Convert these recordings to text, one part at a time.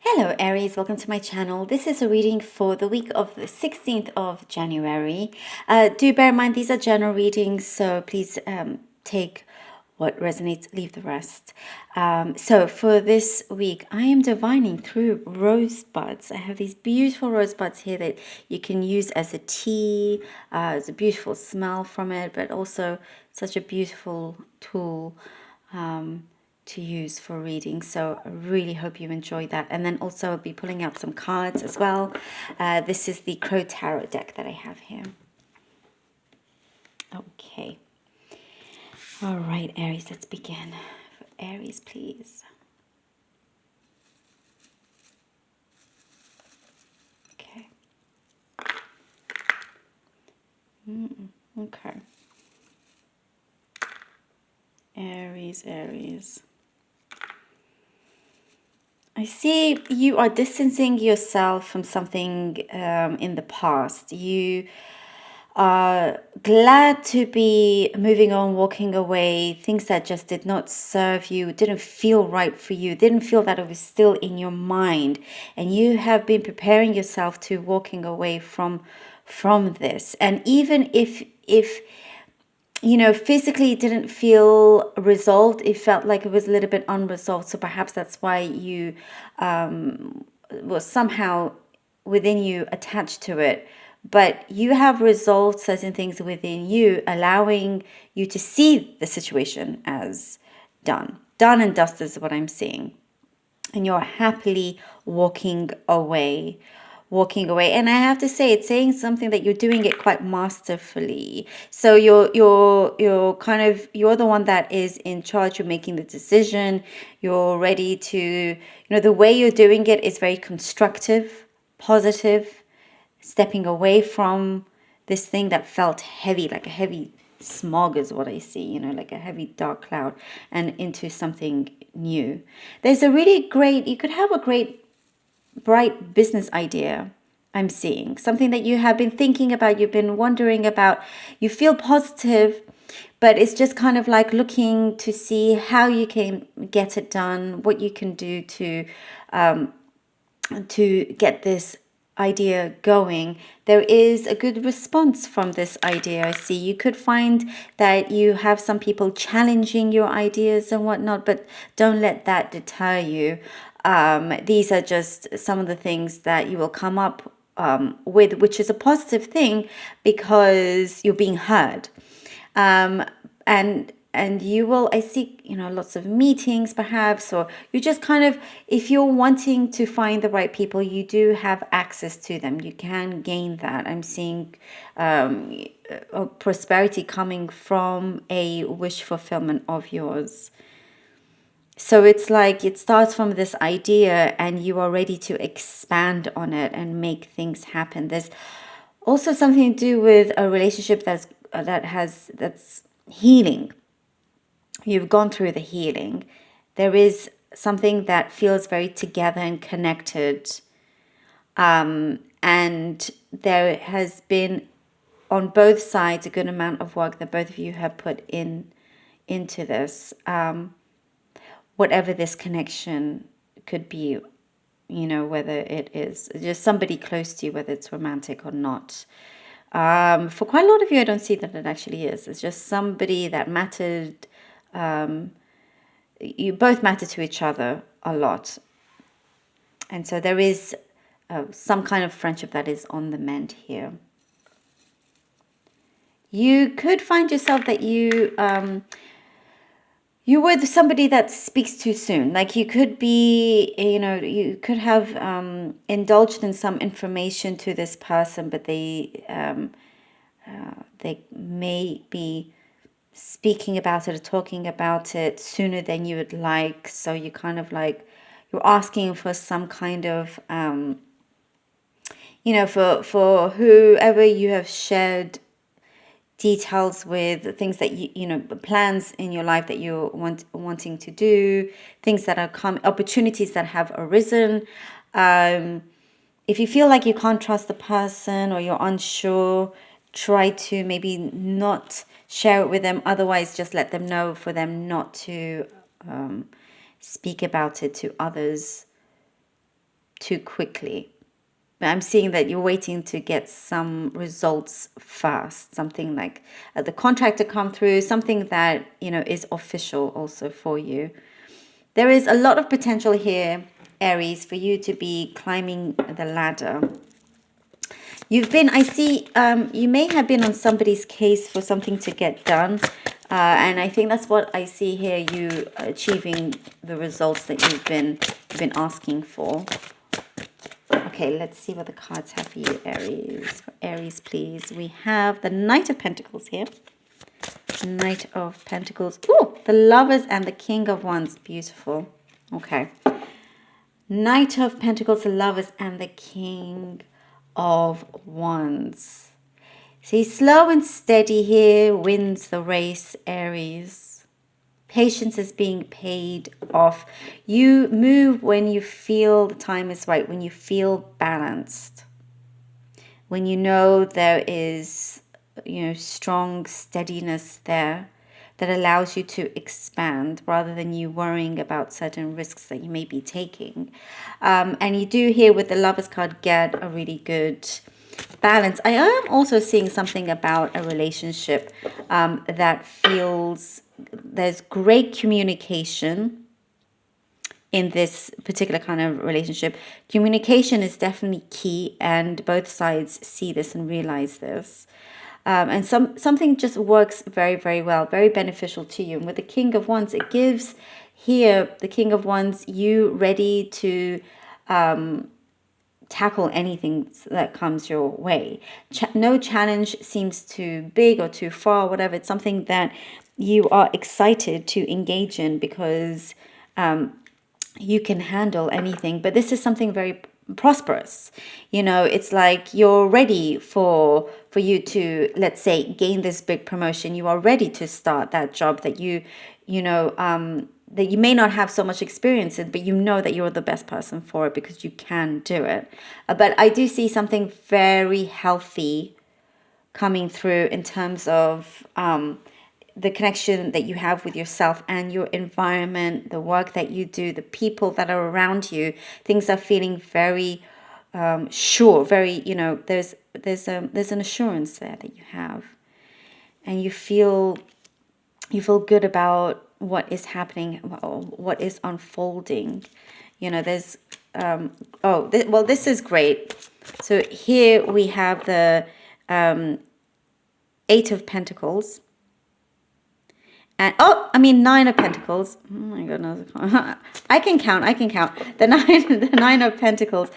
Hello Aries, welcome to my channel. This is a reading for the week of the 16th of January. Do bear in mind these are general readings, so please take what resonates, leave the rest. So for this week, I am divining through rosebuds. I have these beautiful rosebuds here that you can use as a tea. There's a beautiful smell from it, but also such a beautiful tool to use for reading. So I really hope you enjoy that. And then also I'll be pulling out some cards as well. This is the Crow Tarot deck that I have here. Okay. All right, Aries, let's begin. For Aries, please. Okay. Okay. Aries. I see you are distancing yourself from something in the past. You are glad to be moving on, walking away, things that just did not serve you, didn't feel right for you, didn't feel that it was still in your mind. And you have been preparing yourself to walking away from this. And even if physically it didn't feel resolved, it felt like it was a little bit unresolved. So perhaps that's why you was somehow within you attached to it. But you have resolved certain things within you, allowing you to see the situation as done. Done and dusted is what I'm seeing. And you're happily walking away. And I have to say, it's saying something that you're doing it quite masterfully. So you're kind of, you're the one that is in charge. You're making the decision. You're ready to, the way you're doing it is very constructive, positive, stepping away from this thing that felt heavy, like a heavy smog is what I see, like a heavy dark cloud, and into something new. There's a really great, you could have a great bright business idea. I'm seeing something that you have been thinking about, you've been wondering about, you feel positive, but it's just kind of like looking to see how you can get it done, what you can do to get this idea going. There is a good response from this idea. I see you could find that you have some people challenging your ideas and whatnot, but don't let that deter you. These are just some of the things that you will come up with, which is a positive thing because you're being heard. And you will, I see, lots of meetings perhaps, or you just kind of, if you're wanting to find the right people, you do have access to them. You can gain that. I'm seeing prosperity coming from a wish fulfillment of yours. So it's like it starts from this idea and you are ready to expand on it and make things happen. There's also something to do with a relationship that's healing. You've gone through the healing. There is something that feels very together and connected. And there has been on both sides a good amount of work that both of you have put into this. Whatever this connection could be, whether it is just somebody close to you, whether it's romantic or not. For quite a lot of you, I don't see that it actually is. It's just somebody that mattered. You both matter to each other a lot. And so there is some kind of friendship that is on the mend here. You could find yourself that you were somebody that speaks too soon. Like you could be, you could have indulged in some information to this person, but they may be speaking about it or talking about it sooner than you would like. So you kind of like, you're asking for some kind of, for whoever you have shared details with, things that plans in your life that you're wanting to do, things that are opportunities that have arisen. If you feel like you can't trust the person or you're unsure, try to maybe not share it with them. Otherwise, just let them know for them not to speak about it to others too quickly. I'm seeing that you're waiting to get some results fast, something like the contract to come through, something that, is official also for you. There is a lot of potential here, Aries, for you to be climbing the ladder. I see, you may have been on somebody's case for something to get done. And I think that's what I see here, you achieving the results that you've been asking for. Okay, let's see what the cards have for you, Aries. For Aries, please. We have the Knight of Pentacles here. Knight of Pentacles. Oh, the Lovers and the King of Wands. Beautiful. Okay. Knight of Pentacles, the Lovers, and the King of Wands. See, slow and steady here wins the race, Aries. Patience is being paid off. You move when you feel the time is right, when you feel balanced, when you know there is, strong steadiness there that allows you to expand rather than you worrying about certain risks that you may be taking. And you do here with the Lovers card get a really good balance. I am also seeing something about a relationship that feels there's great communication in this particular kind of relationship. Communication is definitely key, and both sides see this and realize this. And something just works very, very well, very beneficial to you. And with the King of Wands, it gives here, the King of Wands, you ready to tackle anything that comes your way. No challenge seems too big or too far, whatever. It's something that you are excited to engage in because you can handle anything. But this is something very prosperous. It's like you're ready for you to, let's say, gain this big promotion. You are ready to start that job that that you may not have so much experience in, but you know that you're the best person for it because you can do it. But I do see something very healthy coming through in terms of the connection that you have with yourself and your environment, the work that you do, the people that are around you. Things are feeling very sure, very, there's an assurance there that you have, and you feel good about what is happening, what is unfolding. There's this is great. So here we have the Eight of Pentacles. And Nine of Pentacles. Oh my goodness. I can count. The nine of Pentacles.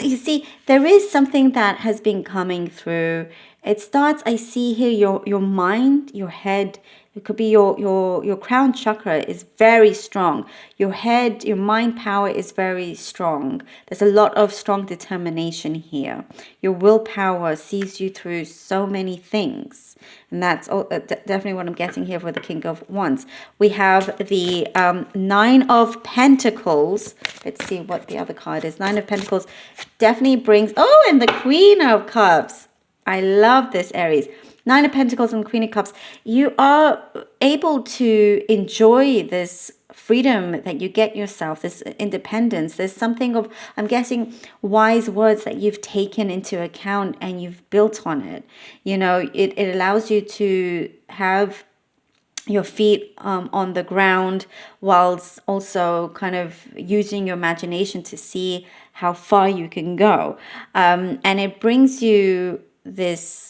You see, there is something that has been coming through. It starts, I see here, your mind, your head. It could be your crown chakra is very strong. Your head, your mind power is very strong. There's a lot of strong determination here. Your willpower sees you through so many things. And that's definitely what I'm getting here for the King of Wands. We have the Nine of Pentacles. Let's see what the other card is. Nine of Pentacles definitely brings... Oh, and the Queen of Cups. I love this, Aries. Nine of Pentacles and Queen of Cups. You are able to enjoy this freedom that you get yourself, this independence. There's something of, I'm guessing, wise words that you've taken into account and you've built on it. It allows you to have your feet on the ground whilst also kind of using your imagination to see how far you can go. And it brings you this...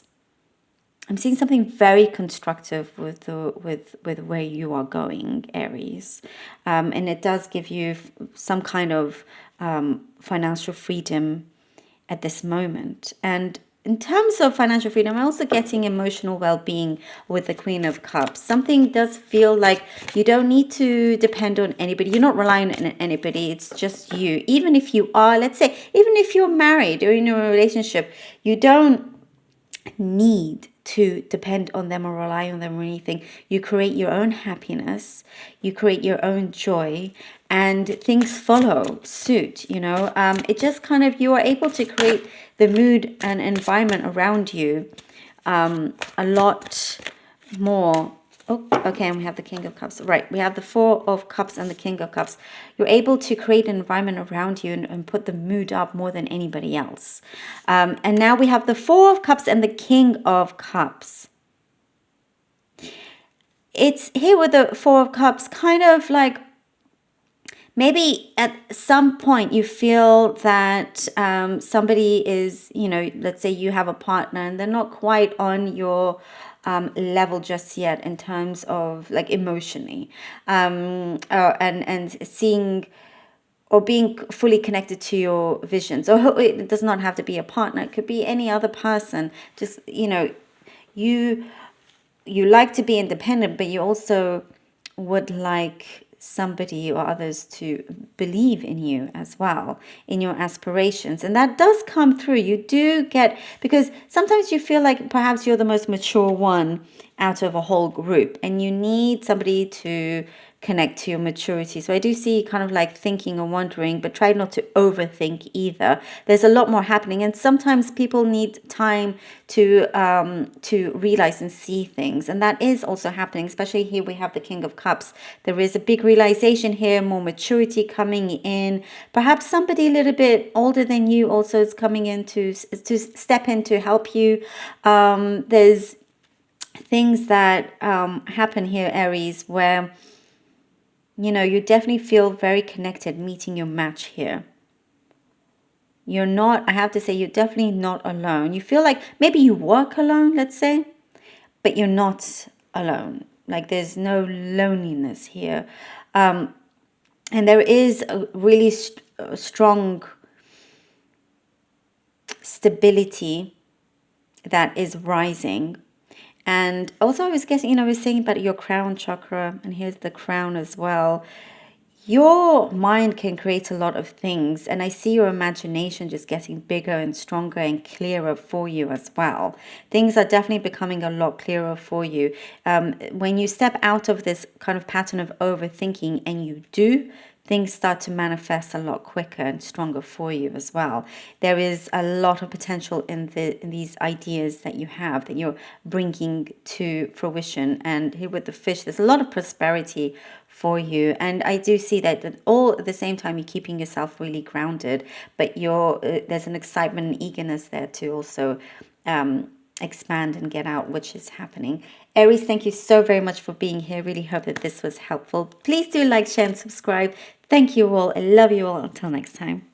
I'm seeing something very constructive with where you are going, Aries. And it does give you some kind of financial freedom at this moment. And in terms of financial freedom, I'm also getting emotional well-being with the Queen of Cups. Something does feel like you don't need to depend on anybody. You're not relying on anybody. It's just you. Even if you are, let's say, even if you're married or in a relationship, you don't need to depend on them or rely on them or anything. You create your own happiness, you create your own joy, and things follow suit. It just kind of, you are able to create the mood and environment around you a lot more Oh, okay, and we have the King of Cups. Right, we have the Four of Cups and the King of Cups. You're able to create an environment around you and put the mood up more than anybody else. And now we have the Four of Cups and the King of Cups. It's here with the Four of Cups, kind of like maybe at some point you feel that somebody is, let's say you have a partner and they're not quite on your level just yet in terms of like emotionally, and seeing or being fully connected to your visions. Or it does not have to be a partner; it could be any other person. Just you you like to be independent, but you also would like somebody or others to believe in you as well, in your aspirations. And that does come through. You do get, because sometimes you feel like perhaps you're the most mature one out of a whole group and you need somebody to connect to your maturity. So I do see kind of like thinking and wondering, but try not to overthink either. There's a lot more happening, and sometimes people need time to realize and see things, and that is also happening. Especially here, we have the King of Cups. There is a big realization here, more maturity coming in. Perhaps somebody a little bit older than you also is coming in to step in to help you. There's things that happen here, Aries, where you definitely feel very connected meeting your match here. You're not, I have to say, you're definitely not alone. You feel like maybe you work alone, let's say, but you're not alone. Like there's no loneliness here. And there is a really strong stability that is rising. And also I was guessing, I was saying about your crown chakra, and here's the crown as well. Your mind can create a lot of things, and I see your imagination just getting bigger and stronger and clearer for you as well. Things are definitely becoming a lot clearer for you. When you step out of this kind of pattern of overthinking, and you do, things start to manifest a lot quicker and stronger for you as well. There is a lot of potential in these ideas that you have, that you're bringing to fruition. And here with the fish, there's a lot of prosperity for you. And I do see that all at the same time you're keeping yourself really grounded, but there's an excitement and eagerness there to also expand and get out, which is happening. Aries, thank you so very much for being here. Really hope that this was helpful. Please do like, share, and subscribe. Thank you all. I love you all. Until next time.